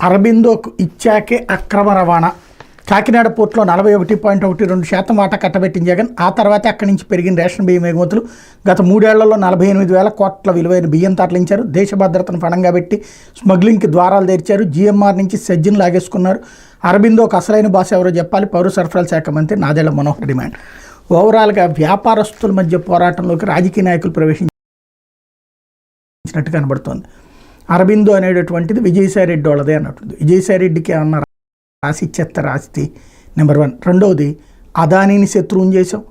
అరబిందోకు ఇచ్చాకే అక్రమ రవాణా. కాకినాడ పోర్టులో 41.12% వాటా కట్టబెట్టిన జగన్. ఆ తర్వాతే అక్కడి నుంచి పెరిగిన రేషన్ బియ్యం ఎగుమతులు. గత 3 ఏళ్లలో 48,000 కోట్ల విలువైన బియ్యం తరలించారు. దేశ భద్రతను పణంగా పెట్టి స్మగ్లింగ్కి ద్వారాలు తెరిచారు. జీఎంఆర్ నుంచి సెజ్జిని లాగేసుకున్నారు. అరబిందోకు అసలైన బాస్ ఎవరో చెప్పాలి, పౌర సరఫరాల శాఖ మంత్రి నాదెళ్ల మనోహర్ డిమాండ్. ఓవరాల్గా వ్యాపారస్తుల మధ్య పోరాటంలోకి రాజకీయ నాయకులు ప్రవేశించినట్టు కనబడుతోంది. అరబిందో అనేటటువంటిది విజయసాయిరెడ్డి వాళ్ళదే అన్నట్టుంది. విజయసాయిరెడ్డికి ఏమన్నా రాసి ఇచ్చేస్తారు ఆస్తి, నెంబర్ 1. రెండవది, అదానీని శత్రువుని చేసాం,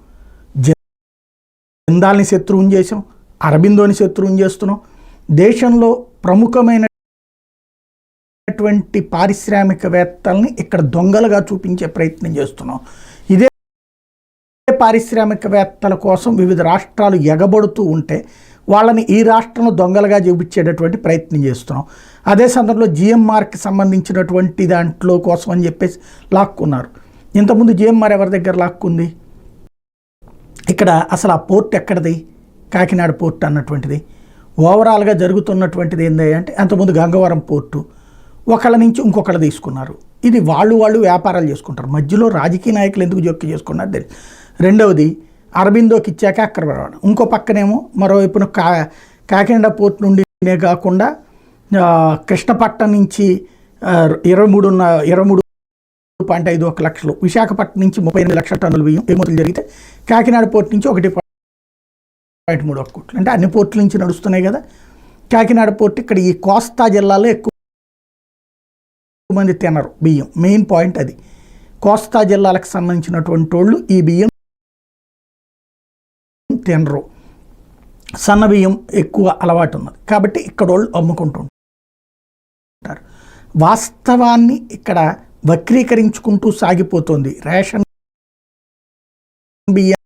జిందాల్ని శత్రువుని చేసాం, అరబిందోని శత్రువుని చేస్తున్నాం. దేశంలో ప్రముఖమైనటువంటి పారిశ్రామికవేత్తల్ని ఇక్కడ దొంగలుగా చూపించే ప్రయత్నం చేస్తున్నాం. ఇదే పారిశ్రామికవేత్తల కోసం వివిధ రాష్ట్రాలు ఎగబడుతూ ఉంటే వాళ్ళని ఈ రాష్ట్రంలో దొంగలుగా చూపించేటటువంటి ప్రయత్నం చేస్తున్నాం. అదే సందర్భంలో జిఎంఆర్కి సంబంధించినటువంటి దాంట్లో కోసం అని చెప్పేసి లాక్కున్నారు. ఇంతకుముందు జిఎంఆర్ ఎవరి దగ్గర లాక్కుంది? ఇక్కడ అసలు ఆ పోర్ట్ ఎక్కడిది? కాకినాడ పోర్ట్ అన్నటువంటిది. ఓవరాల్గా జరుగుతున్నటువంటిది ఏంది అంటే, అంతకుముందు గంగవరం పోర్టు ఒకళ్ళ నుంచి ఇంకొకళ్ళు తీసుకున్నారు. ఇది వాళ్ళు వ్యాపారాలు చేసుకుంటారు. మధ్యలో రాజకీయ నాయకులు ఎందుకు జోక్యం చేసుకున్నారు తెలియదు. రెండవది, అరబిందోకి ఇచ్చాక అక్రమ రవాణా. ఇంకో పక్కనేమో మరోవైపున కాకినాడ పోర్ట్ నుండినే కాకుండా కృష్ణపట్నం నుంచి 23.51 లక్షలు, విశాఖపట్నం నుంచి 38 లక్షల టన్నుల బియ్యం ఎగుమతులు జరిగితే కాకినాడ పోర్ట్ నుంచి 1.31 కోట్లు. అంటే అన్ని పోర్టుల నుంచి నడుస్తున్నాయి కదా. కాకినాడ పోర్ట్ ఇక్కడ ఈ కోస్తా జిల్లాలో ఎక్కువ మంది తినరు బియ్యం. మెయిన్ పాయింట్ అది. కోస్తా జిల్లాలకు సంబంధించినటువంటి వాళ్ళు ఈ బియ్యం తినరు. సన్న బియ్యం ఎక్కువ అలవాటు ఉన్నది కాబట్టి ఇక్కడ వాళ్ళు అమ్ముకుంటుంటారు. వాస్తవాన్ని ఇక్కడ వక్రీకరించుకుంటూ సాగిపోతుంది. రేషన్ బియ్యం